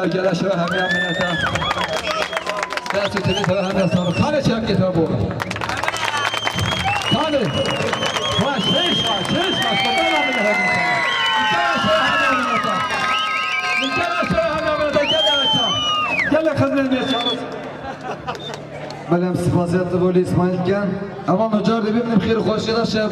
gele şöyle hem yanına. Dersi tili sana hem yaslanır. Kane çek getir bu. Kane. Baş, şiş var. Buradan amına hadi sana. Gele şöyle hem yanına. Gele şöyle hem yanına. Gele aşağı. Gele kızın ne çalış. بله سپاسیت بولی اسماعیل کن اما نجار دبیم نمیخیر خوشی داشته